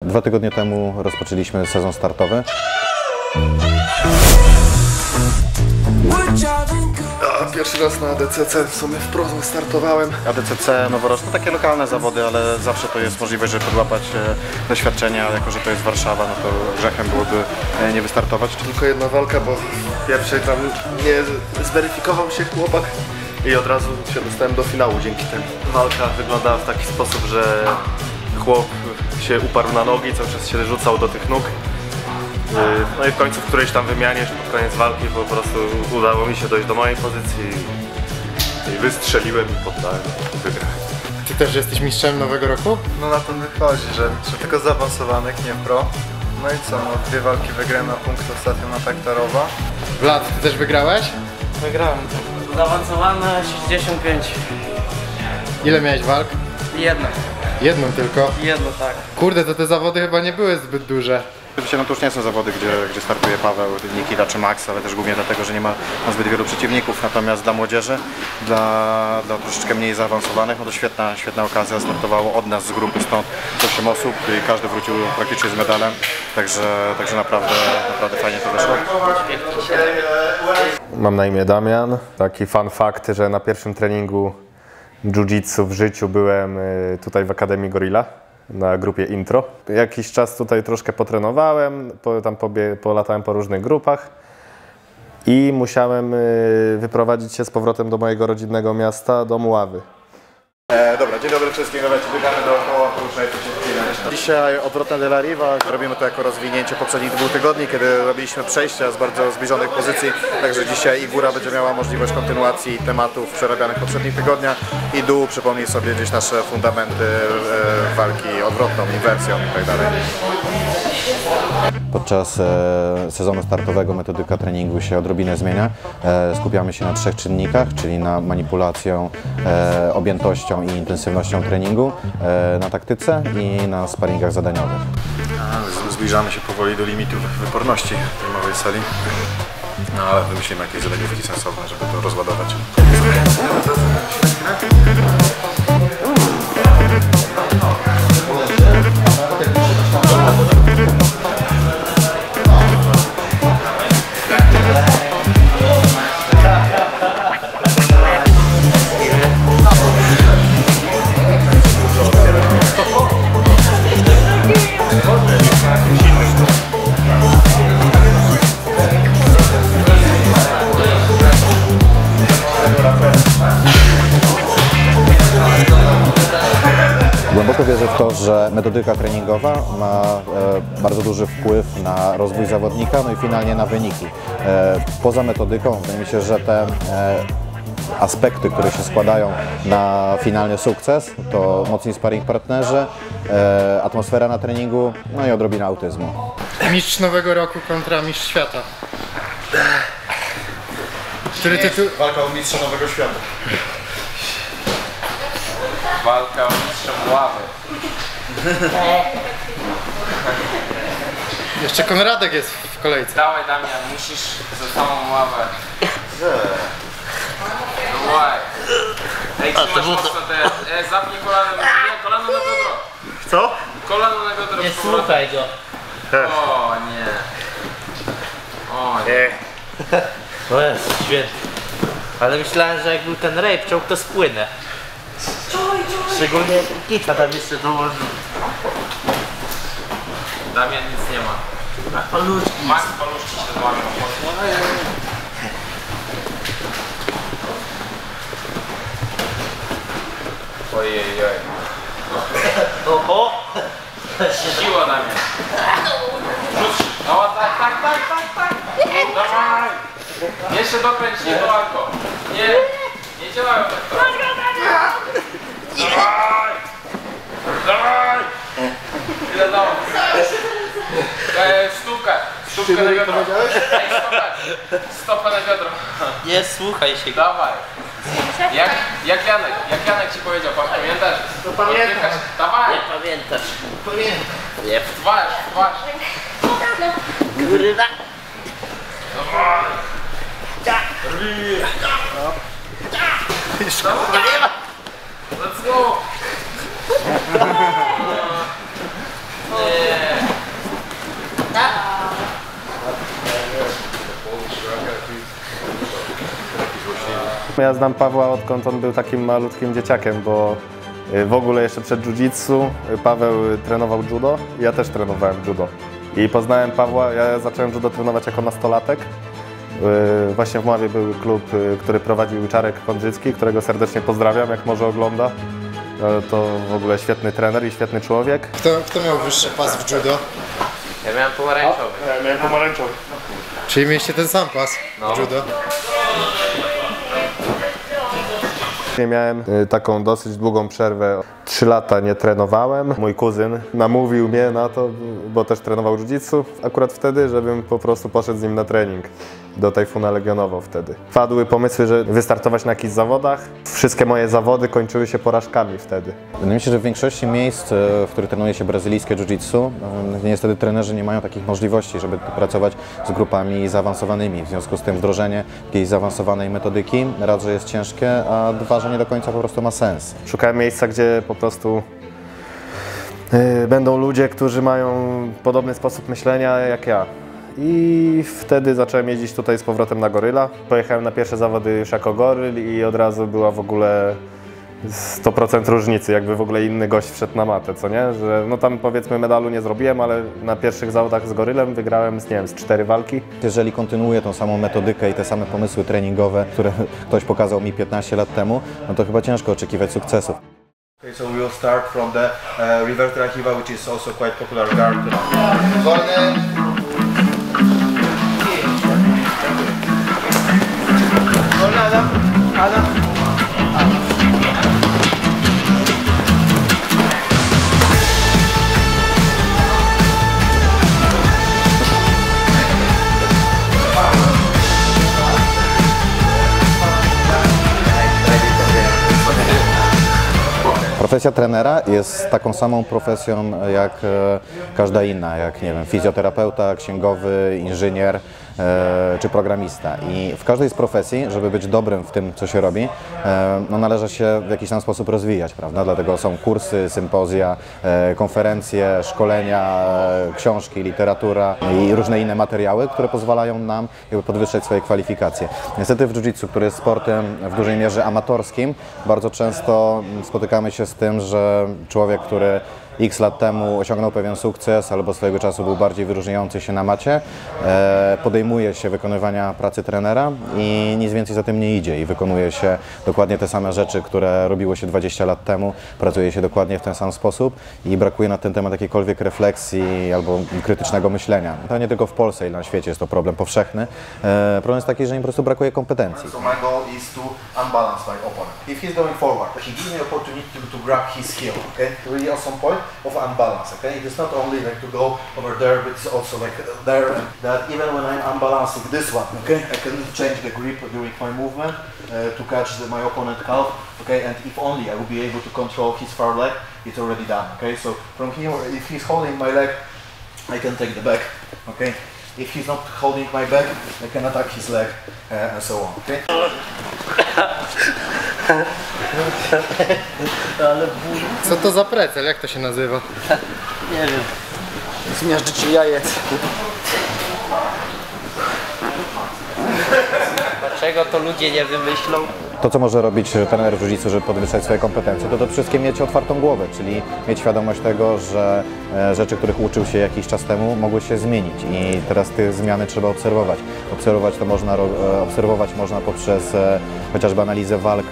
2 tygodnie temu rozpoczęliśmy sezon startowy. Pierwszy raz na ADCC, w sumie wprost startowałem. ADCC noworoczne, takie lokalne zawody, ale zawsze to jest możliwość, żeby podłapać doświadczenia, ale jako że to jest Warszawa, no to grzechem byłoby nie wystartować. Tylko jedna walka, bo w pierwszej tam nie zweryfikował się chłopak i od razu się dostałem do finału dzięki temu. Walka wyglądała w taki sposób, że chłop się uparł na nogi, cały czas się rzucał do tych nóg. No i w końcu w którejś tam wymianie, czy pod koniec walki po prostu udało mi się dojść do mojej pozycji i wystrzeliłem i poddałem i wygrałem. Ty też jesteś mistrzem nowego roku? No na to wychodzi, że tylko zaawansowanych, nie pro. No i co, no 2 walki wygrałem na punkt ostatnio na Taktarowa. Vlad, ty też wygrałeś? Wygrałem. Zaawansowane 65. Ile miałeś walk? Jedno. Jedną tylko? Jedno, tak. Kurde, to te zawody chyba nie były zbyt duże. Oczywiście no to już nie są zawody, gdzie startuje Paweł, Nikita czy Max, ale też głównie dlatego, że nie ma zbyt wielu przeciwników. Natomiast dla młodzieży, dla troszeczkę mniej zaawansowanych, no to świetna okazja. Startowało od nas z grupy stąd 8 osób i każdy wrócił praktycznie z medalem. Także naprawdę fajnie to wyszło. Mam na imię Damian. Taki fun fact, że na pierwszym treningu jiu-jitsu w życiu byłem tutaj w Akademii Gorilla na grupie Intro. Jakiś czas tutaj troszkę potrenowałem, polatałem po różnych grupach i musiałem wyprowadzić się z powrotem do mojego rodzinnego miasta, do Mławy. Dobra, dzień dobry wszystkim, dawajcie, biegamy dookoła, poruszajcie się chwilę. Dzisiaj odwrotne de la Riva, robimy to jako rozwinięcie poprzednich 2 tygodni, kiedy robiliśmy przejścia z bardzo zbliżonych pozycji, także dzisiaj i góra będzie miała możliwość kontynuacji tematów przerabianych w poprzednich tygodniach i dół przypomnij sobie gdzieś nasze fundamenty walki odwrotną, inwersją itd. Podczas sezonu startowego metodyka treningu się odrobinę zmienia. Skupiamy się na 3 czynnikach, czyli na manipulacją, objętością i intensywnością treningu, na taktyce i na sparingach zadaniowych. Zbliżamy się powoli do limitów wyporności tej nowej sali. No ale wymyślimy jakieś zadaniówki sensowne, żeby to rozładować. Głęboko wierzę w to, że metodyka treningowa ma bardzo duży wpływ na rozwój zawodnika, no i finalnie na wyniki. Poza metodyką wydaje mi się, że te aspekty, które się składają na finalny sukces, to mocni sparring partnerzy, atmosfera na treningu, no i odrobina autyzmu. Mistrz nowego roku kontra mistrz świata. Który tytuł? Walka o mistrza nowego świata. Walka o mistrzem ławy. Jeszcze Konradek jest w kolejce. Dawaj Damian, musisz za samą ławę. Dawaj. Ej, trzymasz mocno te... zapnij kolano, nie, kolano na biodro. Co? Kolano na biodro. Nie słuchaj go. O nie. O nie. To jest świetnie. Ale myślałem, że jak był ten rape czołg, to spłynę. Szczególnie Kita tam jeszcze dołożył. Damian nic nie ma. A paluszki. Max paluszki się złamią mocno. Ojej. Oho! Siła Damian. Rzuć. No tak. Dawaj. Jeszcze dokręć, nie dołanko. Nie działają tak to. Dawaj! Ile dało? Stópkę na biodro. Ej, stopę na biodro. Nie słuchaj się go. Dawaj. Jak Janek ci powiedział, pamiętasz? To pamiętam. Dawaj. Nie pamiętasz. Pamiętam. Nie. Twarz. Kurwa. Dawaj. Let's go. Nie. Ja znam Pawła odkąd on był takim malutkim dzieciakiem, bo w ogóle jeszcze przed jiu-jitsu Paweł trenował judo, ja też trenowałem judo. I poznałem Pawła, ja zacząłem judo trenować jako nastolatek. Właśnie w Mławie był klub, który prowadził Czarek Kądrzycki, którego serdecznie pozdrawiam, jak może ogląda. To w ogóle świetny trener i świetny człowiek. Kto miał wyższy pas w judo? Ja miałem pomarańczowy. Ja miałem pomarańczowy. Czyli mieliście ten sam pas w judo? Miałem taką dosyć długą przerwę. 3 lata nie trenowałem. Mój kuzyn namówił mnie na to, bo też trenował jiu-jitsu akurat wtedy, żebym po prostu poszedł z nim na trening do Tajfuna Legionowo wtedy. Padły pomysły, że wystartować na jakichś zawodach. Wszystkie moje zawody kończyły się porażkami wtedy. Wydaje mi się, że w większości miejsc, w których trenuje się brazylijskie jiu-jitsu, niestety trenerzy nie mają takich możliwości, żeby pracować z grupami zaawansowanymi. W związku z tym wdrożenie jakiejś zaawansowanej metodyki raz, że jest ciężkie, a dwa, że nie do końca po prostu ma sens. Szukałem miejsca, gdzie po prostu będą ludzie, którzy mają podobny sposób myślenia jak ja. I wtedy zacząłem jeździć tutaj z powrotem na Goryla. Pojechałem na pierwsze zawody już jako Goryl i od razu była w ogóle 100% różnicy, jakby w ogóle inny gość wszedł na matę, co nie? Że no tam powiedzmy medalu nie zrobiłem, ale na pierwszych zawodach z Gorylem wygrałem z, nie wiem, z 4 walki. Jeżeli kontynuuję tą samą metodykę i te same pomysły treningowe, które ktoś pokazał mi 15 lat temu, no to chyba ciężko oczekiwać sukcesów. Okay, so we will start from the reverse rakiva, which is also quite popular guard. Profesja trenera jest taką samą profesją jak każda inna, jak nie wiem, fizjoterapeuta, księgowy, inżynier czy programista. I w każdej z profesji, żeby być dobrym w tym, co się robi, no należy się w jakiś tam sposób rozwijać, prawda? Dlatego są kursy, sympozja, konferencje, szkolenia, książki, literatura i różne inne materiały, które pozwalają nam jakby podwyższać swoje kwalifikacje. Niestety w jiu-jitsu, który jest sportem w dużej mierze amatorskim, bardzo często spotykamy się z tym, że człowiek, który x lat temu osiągnął pewien sukces albo swojego czasu był bardziej wyróżniający się na macie, podejmuje się wykonywania pracy trenera i nic więcej za tym nie idzie i wykonuje się dokładnie te same rzeczy, które robiło się 20 lat temu, pracuje się dokładnie w ten sam sposób i brakuje na ten temat jakiejkolwiek refleksji albo krytycznego myślenia. To nie tylko w Polsce i na świecie jest to problem powszechny. Problem jest taki, że im po prostu brakuje kompetencji. So my goal is to unbalance my opponent. If he's going forward, he gives me opportunity to grab his heel, okay? Really awesome point of unbalance, okay? It is not only like to go over there, but it's also like there, that even when I'm unbalancing this one, okay? I can change the grip during my movement to catch my opponent calf, okay? And if only I will be able to control his far leg, it's already done, okay? So from here, if he's holding my leg, I can take the back, okay? If he's not holding my back, I can attack his leg and so on, okay? Co to za precel? Jak to się nazywa? Nie wiem. Zmiażdżycie jajec. Dlaczego to ludzie nie wymyślą? To, co może robić trener w jiu-jitsu, żeby podwyższać swoje kompetencje, to przede wszystkim mieć otwartą głowę, czyli mieć świadomość tego, że rzeczy, których uczył się jakiś czas temu, mogły się zmienić i teraz te zmiany trzeba obserwować. Obserwować można poprzez chociażby analizę walk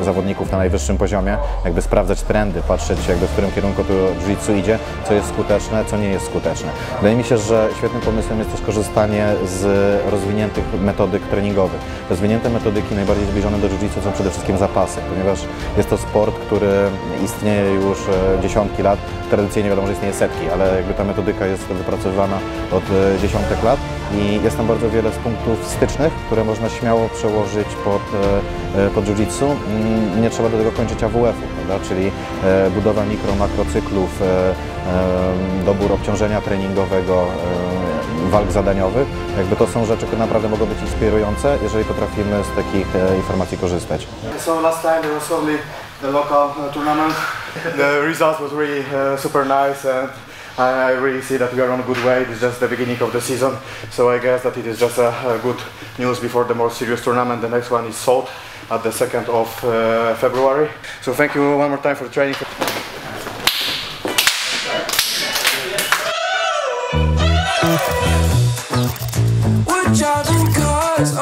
zawodników na najwyższym poziomie, jakby sprawdzać trendy, patrzeć jakby w którym kierunku to jiu-jitsu idzie, co jest skuteczne, co nie jest skuteczne. Wydaje mi się, że świetnym pomysłem jest też korzystanie z rozwiniętych metodyk treningowych. Rozwinięte metodyki najbardziej zbliżone do jiu-jitsu są przede wszystkim zapasy, ponieważ jest to sport, który istnieje już dziesiątki lat. Tradycyjnie wiadomo, że istnieje setki, ale jakby ta metodyka jest wypracowywana od dziesiątek lat i jest tam bardzo wiele z punktów stycznych, które można śmiało przełożyć pod jiu-jitsu. Nie trzeba do tego kończyć AWF-u, prawda? Czyli budowa makrocyklów, dobór obciążenia treningowego, walk zadaniowych. Jakby to są rzeczy, które naprawdę mogą być inspirujące, jeżeli potrafimy z takich informacji korzystać. So last time there was only the local tournament. The results was really super nice and I really see that we are on a good way. It's just the beginning of the season, so I guess that it is just a good news before the more serious tournament. The next one is Salt at the 2nd of February. So thank you one more time for the training. We're driving cars